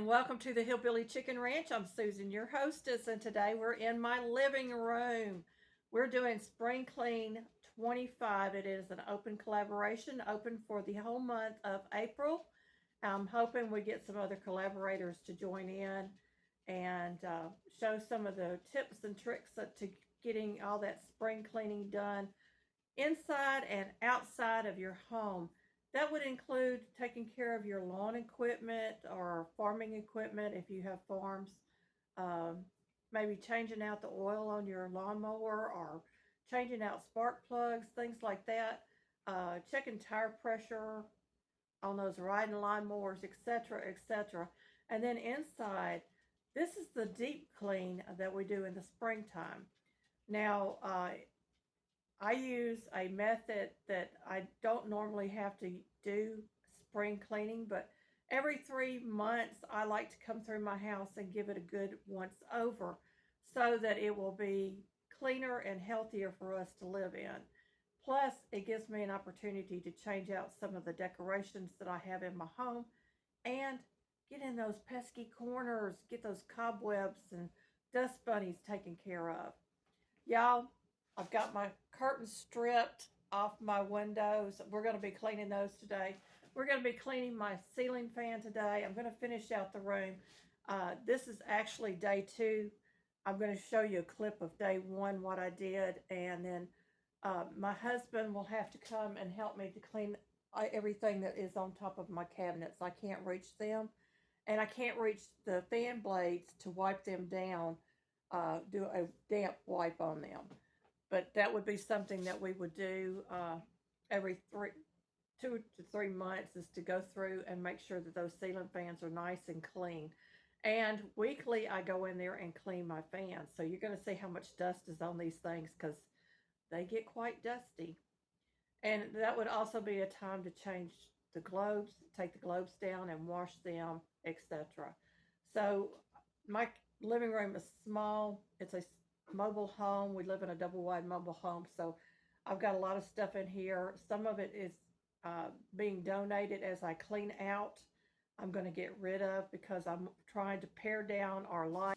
and welcome to the Hillbilly Chicken Ranch. I'm Susan, your hostess, and today we're in my living room. We're doing Spring Clean 25. It is an open collaboration, open for the whole month of April. I'm hoping we get some other collaborators to join in and show some of the tips and tricks to getting all that spring cleaning done inside and outside of your home. That would include taking care of your lawn equipment or farming equipment if you have farms. Maybe changing out the oil on your lawnmower or changing out spark plugs, things like that. Checking tire pressure on those riding lawnmowers, etc., etc. And then inside, this is the deep clean that we do in the springtime. Now, I use a method that I don't normally have to do spring cleaning, but every 3 months I like to come through my house and give it a good once over so that it will be cleaner and healthier for us to live in. Plus, it gives me an opportunity to change out some of the decorations that I have in my home and get in those pesky corners, get those cobwebs and dust bunnies taken care of. Y'all, I've got my curtains stripped off my windows. We're going to be cleaning those today. We're going to be cleaning my ceiling fan today. I'm going to finish out the room. This is actually day 2. I'm going to show you a clip of day 1, what I did. And then my husband will have to come and help me to clean everything that is on top of my cabinets. I can't reach them. And I can't reach the fan blades to wipe them down, do a damp wipe on them. But that would be something that we would do every 2 to 3 months, is to go through and make sure that those ceiling fans are nice and clean. And weekly, I go in there and clean my fans. So you're going to see how much dust is on these things because they get quite dusty. And that would also be a time to change the globes, take the globes down and wash them, etc. So my living room is small. It's a mobile home. We live in a double wide mobile home, so I've got a lot of stuff in here. Some of it is being donated as I clean out. I'm going to get rid of because I'm trying to pare down our light.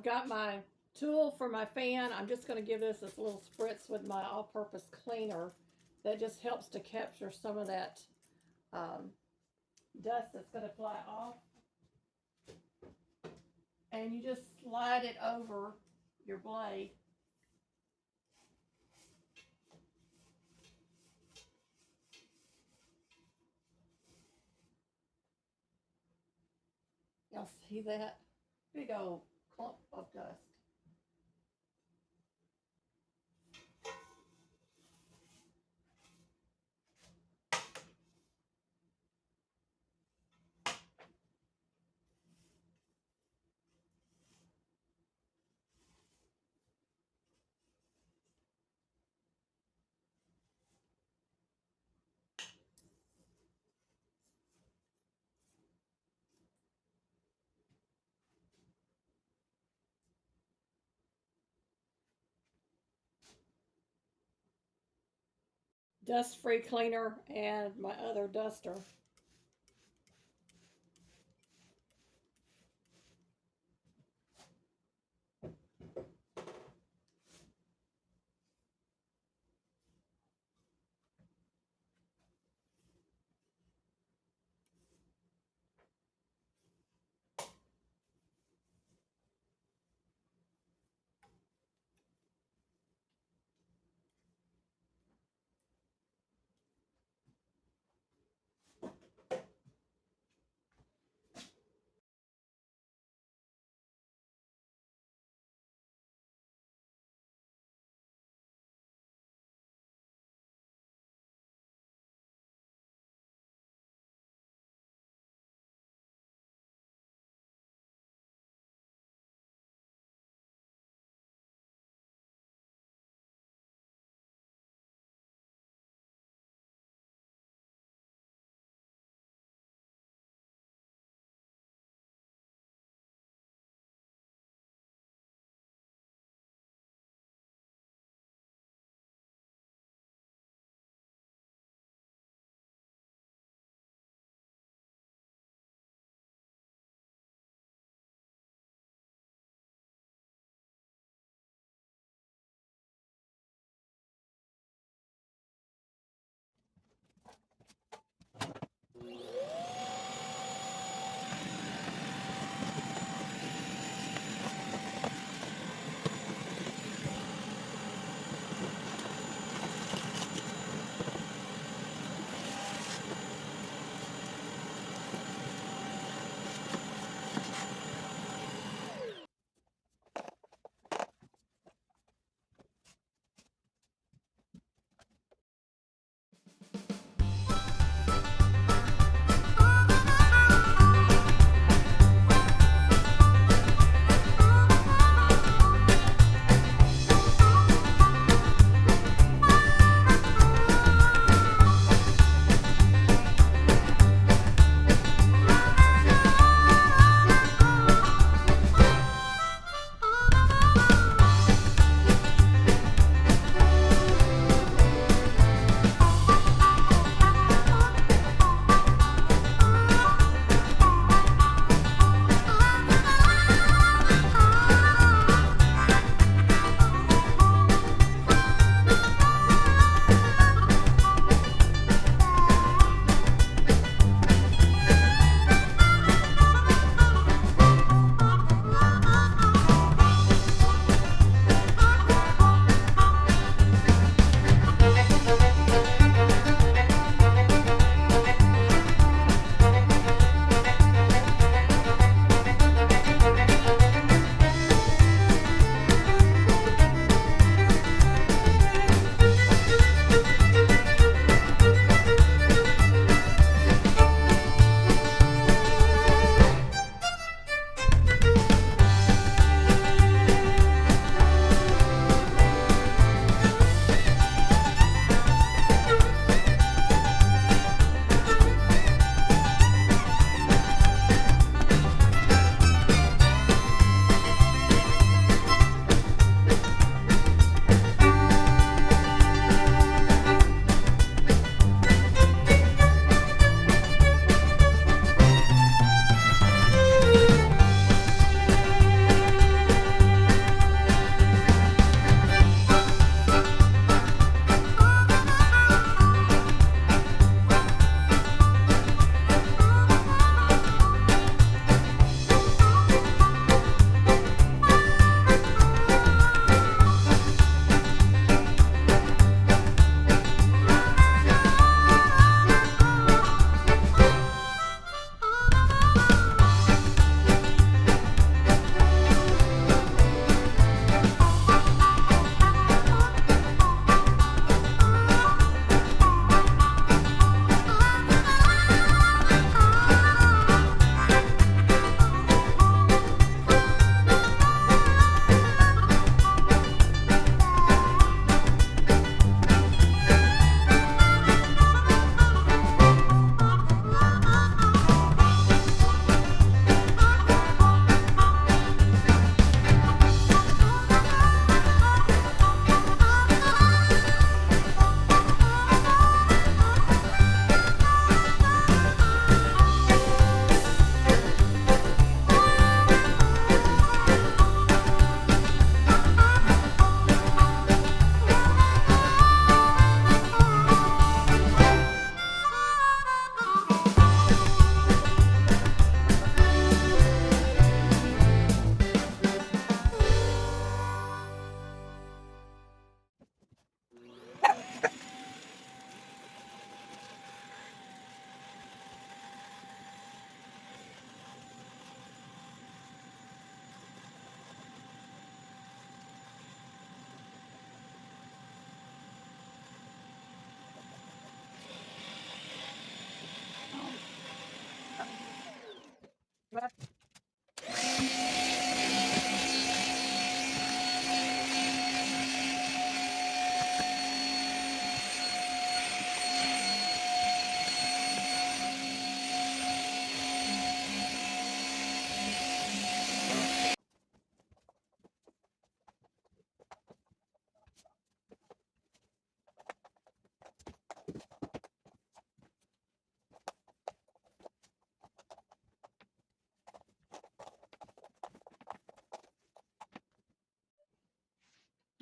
got my tool for my fan. I'm just going to give this a little spritz with my all-purpose cleaner that just helps to capture some of that dust that's going to fly off. And you just slide it over your blade. Y'all see that? Big old clump of dust. Dust-free cleaner and my other duster.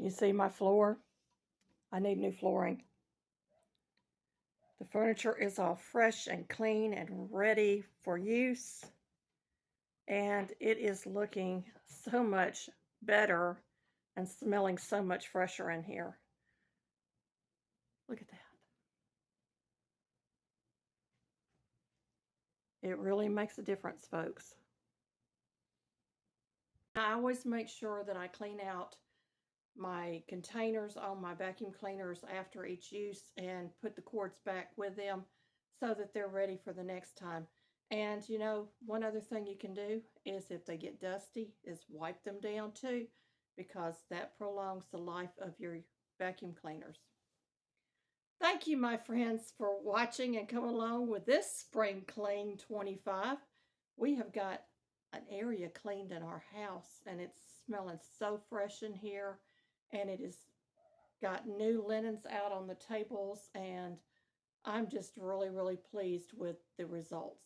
You see my floor? I need new flooring. The furniture is all fresh and clean and ready for use. And it is looking so much better and smelling so much fresher in here. Look at that. It really makes a difference, folks. I always make sure that I clean out my containers on my vacuum cleaners after each use and put the cords back with them so that they're ready for the next time. And you know, one other thing you can do is if they get dusty is wipe them down too, because that prolongs the life of your vacuum cleaners. Thank you, my friends, for watching and coming along with this Spring Clean 25. We have got an area cleaned in our house, and it's smelling so fresh in here, and it has got new linens out on the tables, and I'm just really, really pleased with the results.